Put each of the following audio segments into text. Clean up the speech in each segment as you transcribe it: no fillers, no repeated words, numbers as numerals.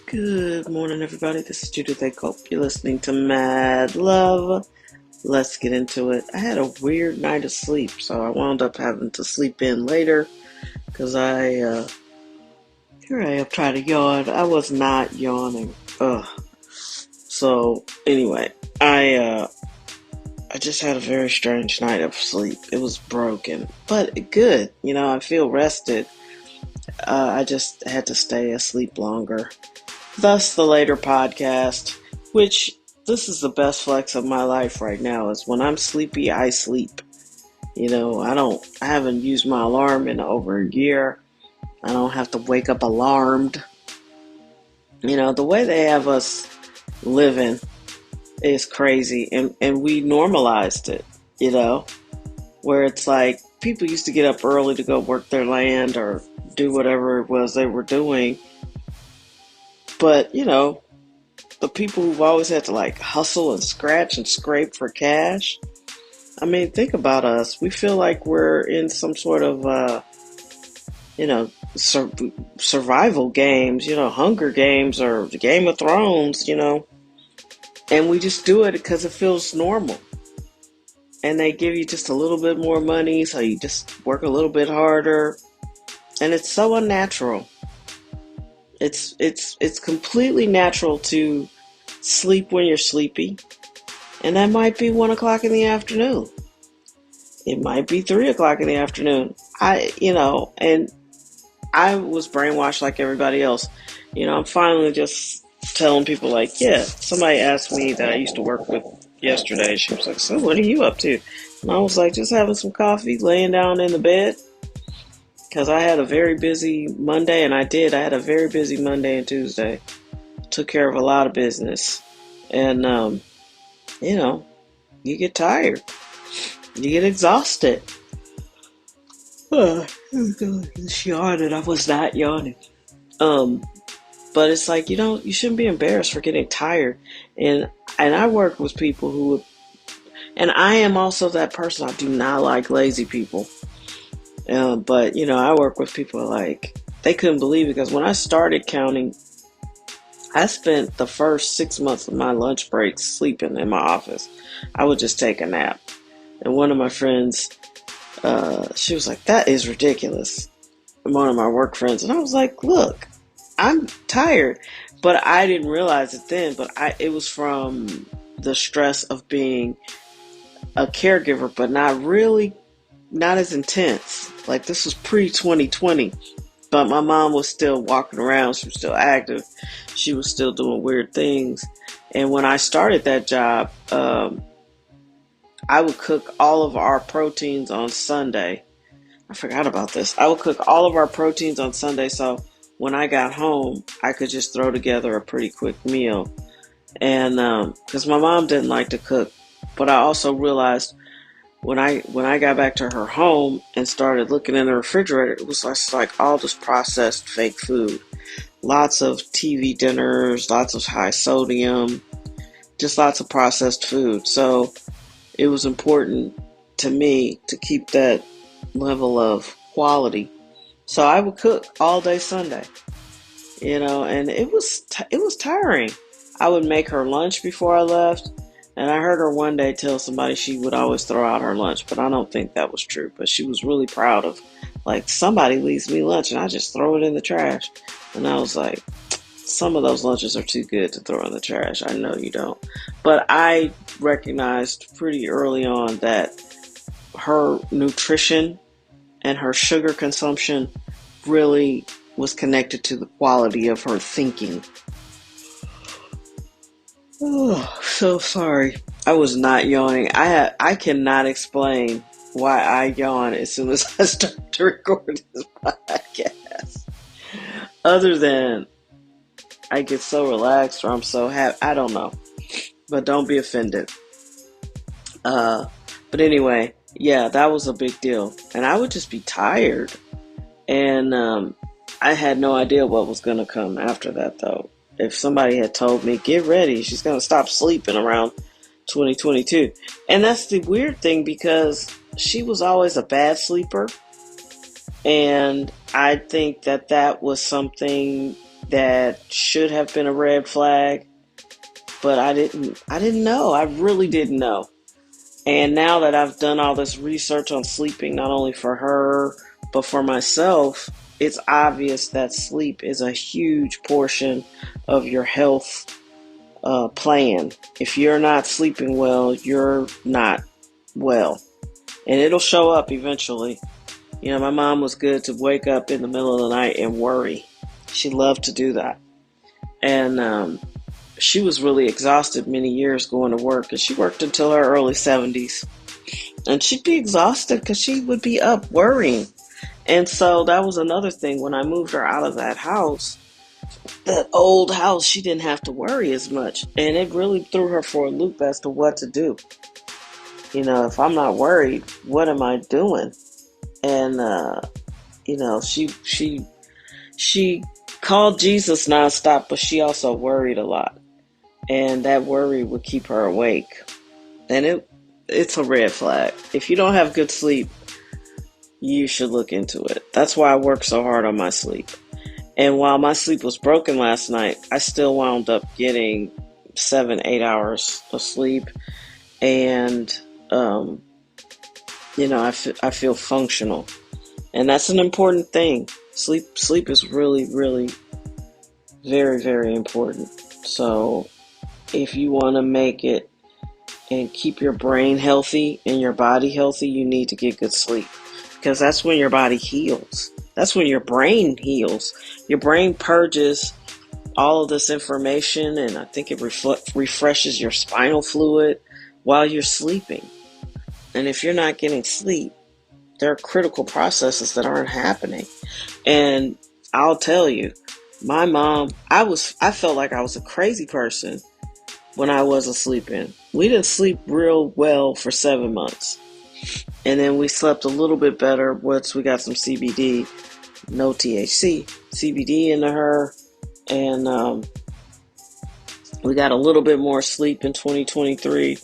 Good morning, everybody. This is Judith A. Cope. You're listening to Mad Love. Let's get into it. I had a weird night of sleep, so I wound up having to sleep in later because here I am trying to yawn. I was not yawning. Ugh. So, anyway, I just had a very strange night of sleep. It was broken, but good. I feel rested. I just had to stay asleep longer. Thus the later podcast, which this is the best flex of my life right now, is when I'm sleepy, I sleep. I haven't used my alarm in over a year. I don't have to wake up alarmed. The way they have us living is crazy, and we normalized it, where it's like people used to get up early to go work their land or do whatever it was they were doing. But, the people who've always had to hustle and scratch and scrape for cash. I mean, think about us. We feel like we're in some sort of, survival games, Hunger Games or Game of Thrones, and we just do it because it feels normal. And they give you just a little bit more money, so you just work a little bit harder. And it's so unnatural. It's completely natural to sleep when you're sleepy, and that might be 1 o'clock in the afternoon. It might be 3 o'clock in the afternoon. And I was brainwashed like everybody else. I'm finally just telling people somebody asked me that I used to work with yesterday. She was like, "So what are you up to?" And I was like, "Just having some coffee, laying down in the bed." Because I had a very busy Monday, and I had a very busy Monday and Tuesday. Took care of a lot of business. And, you get tired. You get exhausted. It's yawning. I was not yawning. But it's like, you shouldn't be embarrassed for getting tired. And I work with people who, and I am also that person. I do not like lazy people. But, I work with people they couldn't believe it, because when I started counting, I spent the first 6 months of my lunch breaks sleeping in my office. I would just take a nap. And one of my friends, she was like, "That is ridiculous." One of my work friends. And I was like, "Look, I'm tired." But I didn't realize it then, but it was from the stress of being a caregiver, but not as intense. Like, this was pre-2020, but my mom was still walking around. She was still active. She was still doing weird things. And when I started that job, I would cook all of our proteins on Sunday. I forgot about this. I would cook all of our proteins on Sunday, so when I got home, I could just throw together a pretty quick meal. And because my mom didn't like to cook, but I also realized when I got back to her home and started looking in the refrigerator, it was just like all this processed fake food. Lots of TV dinners, lots of high sodium, just lots of processed food. So it was important to me to keep that level of quality. So I would cook all day Sunday, and it was tiring. I would make her lunch before I left. And I heard her one day tell somebody she would always throw out her lunch, but I don't think that was true. But she was really proud of, somebody leaves me lunch and I just throw it in the trash. And I was like, some of those lunches are too good to throw in the trash. I know you don't. But I recognized pretty early on that her nutrition and her sugar consumption really was connected to the quality of her thinking. Oh, so sorry. I was not yawning. I cannot explain why I yawn as soon as I start to record this podcast. Other than I get so relaxed, or I'm so happy. I don't know. But don't be offended. But anyway, yeah, that was a big deal. And I would just be tired. And I had no idea what was going to come after that, though. If somebody had told me, "Get ready, she's going to stop sleeping around 2022. And that's the weird thing, because she was always a bad sleeper. And I think that was something that should have been a red flag, but I didn't know. I really didn't know. And now that I've done all this research on sleeping, not only for her, but for myself, it's obvious that sleep is a huge portion of your health plan. If you're not sleeping well, you're not well. And it'll show up eventually. You know, my mom was good to wake up in the middle of the night and worry. She loved to do that. And she was really exhausted many years going to work. And she worked until her early 70s. And she'd be exhausted because she would be up worrying. And so that was another thing. When I moved her out of that house, that old house, she didn't have to worry as much. And it really threw her for a loop as to what to do. You know, if I'm not worried, what am I doing? And, you know, she called Jesus nonstop, but she also worried a lot. And that worry would keep her awake. And it's a red flag. If you don't have good sleep, you should look into it. That's why I work so hard on my sleep. And while my sleep was broken last night, I still wound up getting 7-8 hours of sleep. And, you know, I feel functional. And that's an important thing. Sleep is really, really very, very important. So if you want to make it and keep your brain healthy and your body healthy, you need to get good sleep. Because that's when your body heals. That's when your brain heals. Your brain purges all of this information, and I think it refreshes your spinal fluid while you're sleeping. And if you're not getting sleep, there are critical processes that aren't happening. And I'll tell you, my mom, I felt like I was a crazy person when I wasn't sleeping. We didn't sleep real well for 7 months. And then we slept a little bit better once we got some CBD, no THC, CBD into her. And we got a little bit more sleep in 2023.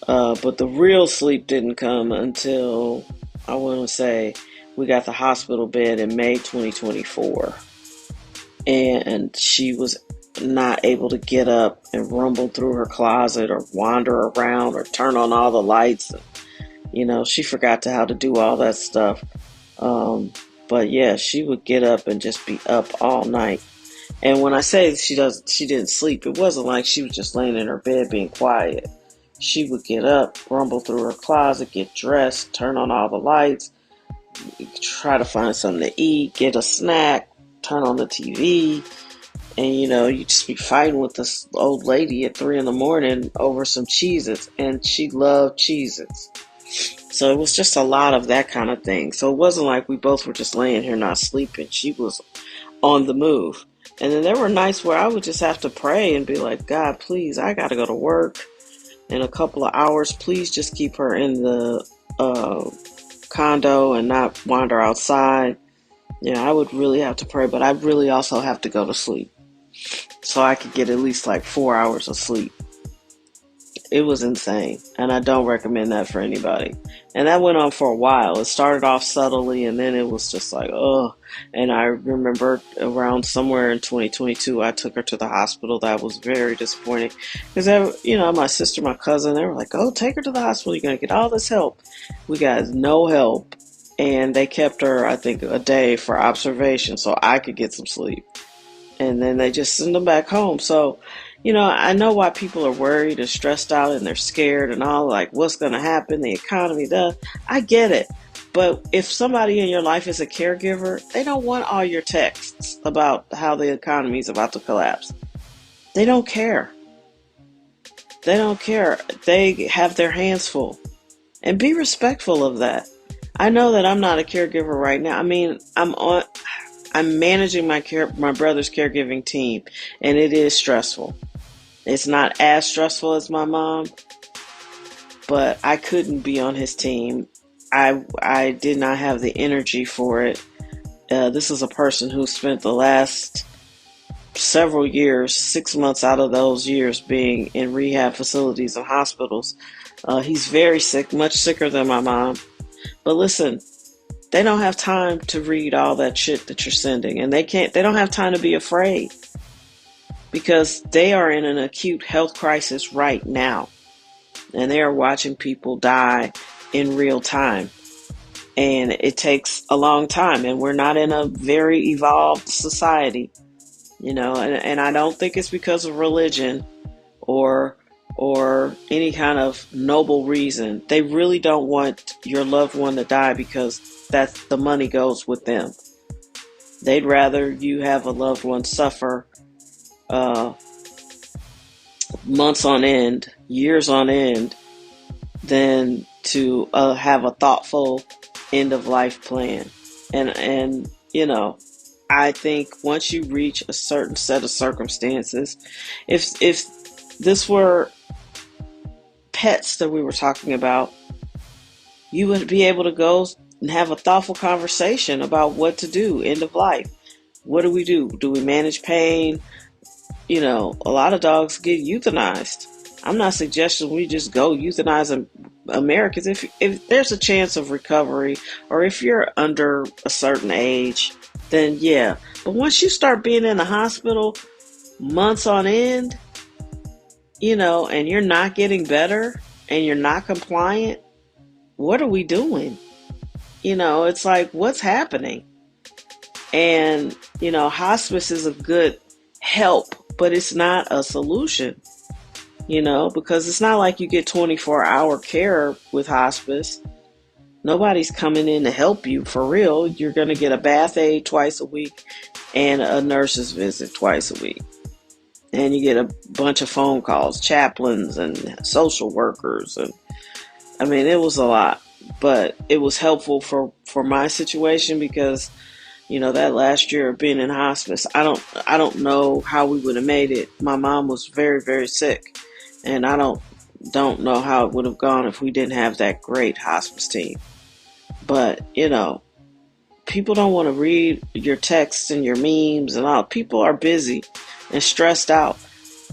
But the real sleep didn't come until, I want to say, we got the hospital bed in May 2024. And she was not able to get up and rumble through her closet or wander around or turn on all the lights. You know, she forgot how to do all that stuff. But yeah, she would get up and just be up all night. And when I say she didn't sleep, it wasn't like she was just laying in her bed being quiet. She would get up, rumble through her closet, get dressed, turn on all the lights, try to find something to eat, get a snack, turn on the TV. And, you know, you just be fighting with this old lady at 3 a.m. over some Cheez-Its. And she loved Cheez-Its. So it was just a lot of that kind of thing. So it wasn't like we both were just laying here not sleeping. She was on the move. And then there were nights where I would just have to pray and be like, God, please, I got to go to work in a couple of hours. Please just keep her in the condo and not wander outside. You know, I would really have to pray, but I really also have to go to sleep so I could get at least like 4 hours of sleep. It was insane, and I don't recommend that for anybody. And that went on for a while. It started off subtly, and then it was just like, oh. And I remember around somewhere in 2022, I took her to the hospital. That was very disappointing because, you know, my sister, my cousin, they were like, oh, take her to the hospital. You're going to get all this help. We got no help. And they kept her, I think, a day for observation so I could get some sleep. And then they just send them back home. So, you know, I know why people are worried and stressed out and they're scared and all, like, what's going to happen, the economy, I get it. But if somebody in your life is a caregiver, they don't want all your texts about how the economy is about to collapse. They don't care. They don't care. They have their hands full. And be respectful of that. I know that I'm not a caregiver right now. I mean, I'm managing my brother's caregiving team, and it is stressful. It's not as stressful as my mom, but I couldn't be on his team. I did not have the energy for it. This is a person who spent the last several years, 6 months out of those years, being in rehab facilities and hospitals. He's very sick, much sicker than my mom. But listen, They don't have time to read all that shit that you're sending, and they don't have time to be afraid because they are in an acute health crisis right now, and they are watching people die in real time. And it takes a long time, and we're not in a very evolved society, and I don't think it's because of religion or any kind of noble reason. They really don't want your loved one to die because that's the money goes with them. They'd rather you have a loved one suffer uh, months on end, years on end, than to have a thoughtful end of life plan. And I think once you reach a certain set of circumstances, if this were pets that we were talking about, you would be able to go and have a thoughtful conversation about what to do end of life. What do we do? Do we manage pain? A lot of dogs get euthanized. I'm not suggesting we just go euthanize Americans. If there's a chance of recovery, or if you're under a certain age, then yeah. But once you start being in the hospital months on end, and you're not getting better and you're not compliant, what are we doing? It's like, what's happening? And, hospice is a good help, but it's not a solution, because it's not like you get 24-hour care with hospice. Nobody's coming in to help you for real. You're going to get a bath aid twice a week and a nurse's visit twice a week. And you get a bunch of phone calls, chaplains and social workers. And I mean, it was a lot, but it was helpful for my situation because, that last year of being in hospice, I don't know how we would have made it. My mom was very, very sick, and I don't know how it would have gone if we didn't have that great hospice team. But, people don't want to read your texts and your memes and all. People are busy and stressed out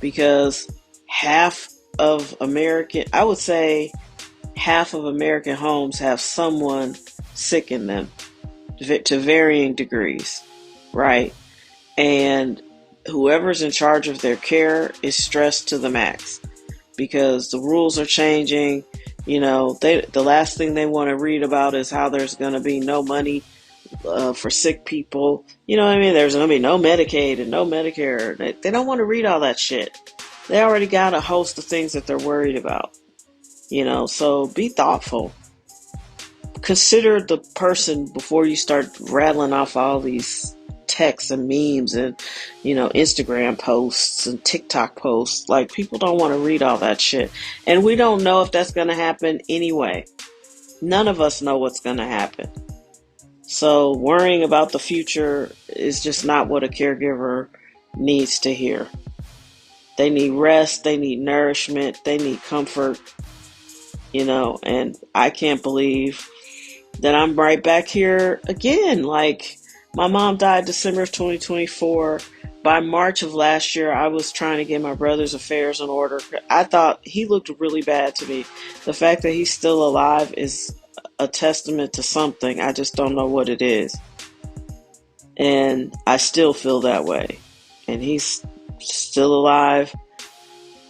because I would say half of American homes have someone sick in them to varying degrees, right? And whoever's in charge of their care is stressed to the max because the rules are changing. The last thing they want to read about is how there's going to be no money for sick people. You know what I mean? There's going to be no Medicaid and no Medicare. They don't want to read all that shit. They already got a host of things that they're worried about. So be thoughtful. Consider the person before you start rattling off all these texts and memes and, Instagram posts and TikTok posts. Like, people don't want to read all that shit. And we don't know if that's going to happen anyway. None of us know what's going to happen. So worrying about the future is just not what a caregiver needs to hear. They need rest, they need nourishment, they need comfort, and I can't believe that I'm right back here again. Like, my mom died December of 2024. By March of last year, I was trying to get my brother's affairs in order. I thought he looked really bad to me. The fact that he's still alive is a testament to something. I just don't know what it is. And I still feel that way. And he's still alive.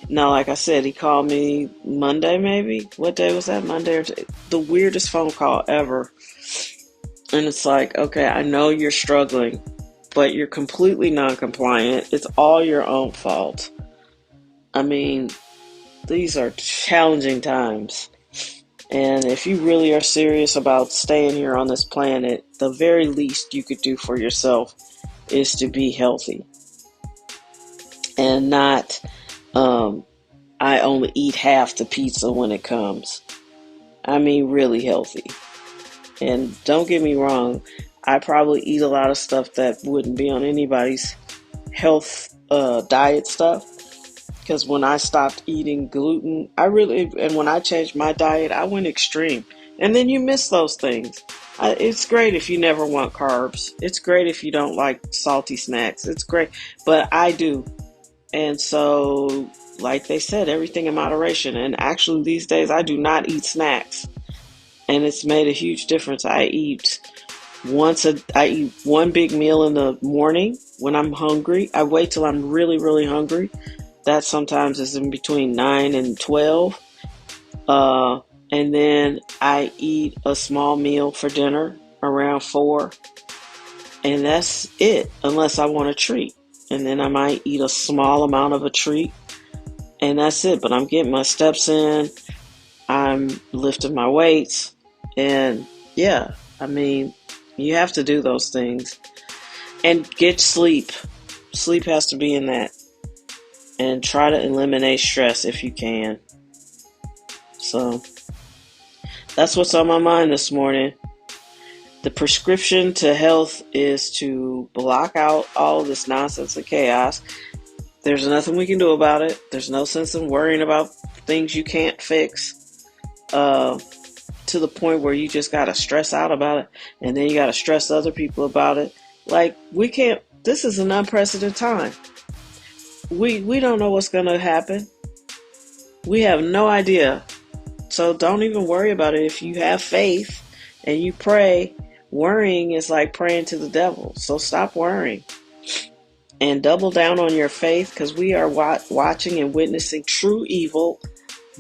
Now, like I said, he called me Monday, maybe. What day was that? Monday or the weirdest phone call ever. And it's like, okay, I know you're struggling, but you're completely non-compliant. It's all your own fault. I mean, these are challenging times. And if you really are serious about staying here on this planet, the very least you could do for yourself is to be healthy. And not, I only eat half the pizza when it comes. I mean, really healthy. And don't get me wrong, I probably eat a lot of stuff that wouldn't be on anybody's health diet stuff. Because when I stopped eating gluten, and when I changed my diet, I went extreme. And then you miss those things. It's great if you never want carbs. It's great if you don't like salty snacks. It's great. But I do. And so, like they said, everything in moderation. And actually, these days, I do not eat snacks. and it's made a huge difference. I eat one big meal in the morning when I'm hungry. I wait till I'm really, really hungry. That sometimes is in between 9 and 12. And then I eat a small meal for dinner around 4. And that's it, unless I want a treat. And then I might eat a small amount of a treat. And that's it. But I'm getting my steps in. I'm lifting my weights. And yeah, I mean, you have to do those things. And get sleep. Sleep has to be in that. And try to eliminate stress if you can. So that's what's on my mind this morning. The prescription to health is to block out all of this nonsense and chaos. There's nothing we can do about it. There's no sense in worrying about things you can't fix to the point where you just got to stress out about it, and then you got to stress other people about it. Like, we can't, this is an unprecedented time. We don't know what's going to happen. We have no idea. So don't even worry about it. If you have faith and you pray, worrying is like praying to the devil. So stop worrying and double down on your faith, because we are watching and witnessing true evil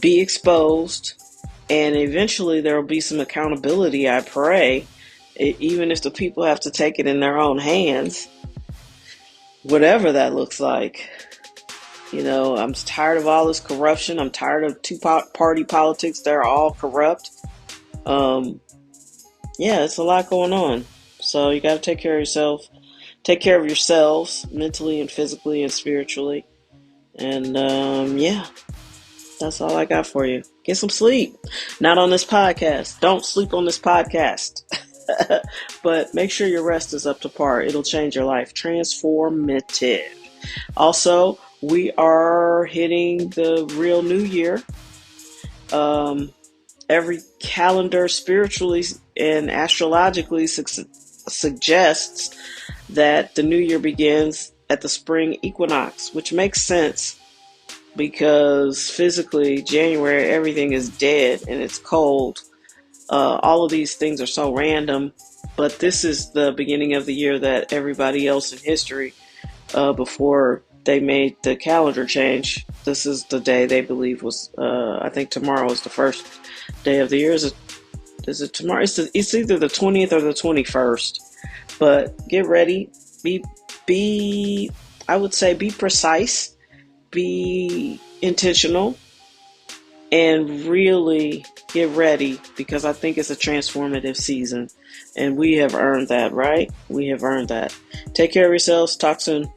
be exposed. And eventually there will be some accountability, I pray, even if the people have to take it in their own hands, whatever that looks like. You know, I'm tired of all this corruption. I'm tired of two-party politics. They're all corrupt. Yeah, it's a lot going on. So you got to take care of yourself. Take care of yourselves mentally and physically and spiritually. And yeah, that's all I got for you. Get some sleep. Not on this podcast. Don't sleep on this podcast. But make sure your rest is up to par. It'll change your life. Transformative. Also, we are hitting the real new year. Every calendar spiritually and astrologically suggests that the new year begins at the spring equinox, which makes sense because physically January everything is dead and it's cold. All of these things are so random, but this is the beginning of the year that everybody else in history, before they made the calendar change, this is the day they believe was, I think tomorrow is the first day of the year. Is it tomorrow? It's either the 20th or the 21st. But get ready. I would say be precise, be intentional, and really get ready, because I think it's a transformative season. And we have earned that, right? We have earned that. Take care of yourselves. Talk soon.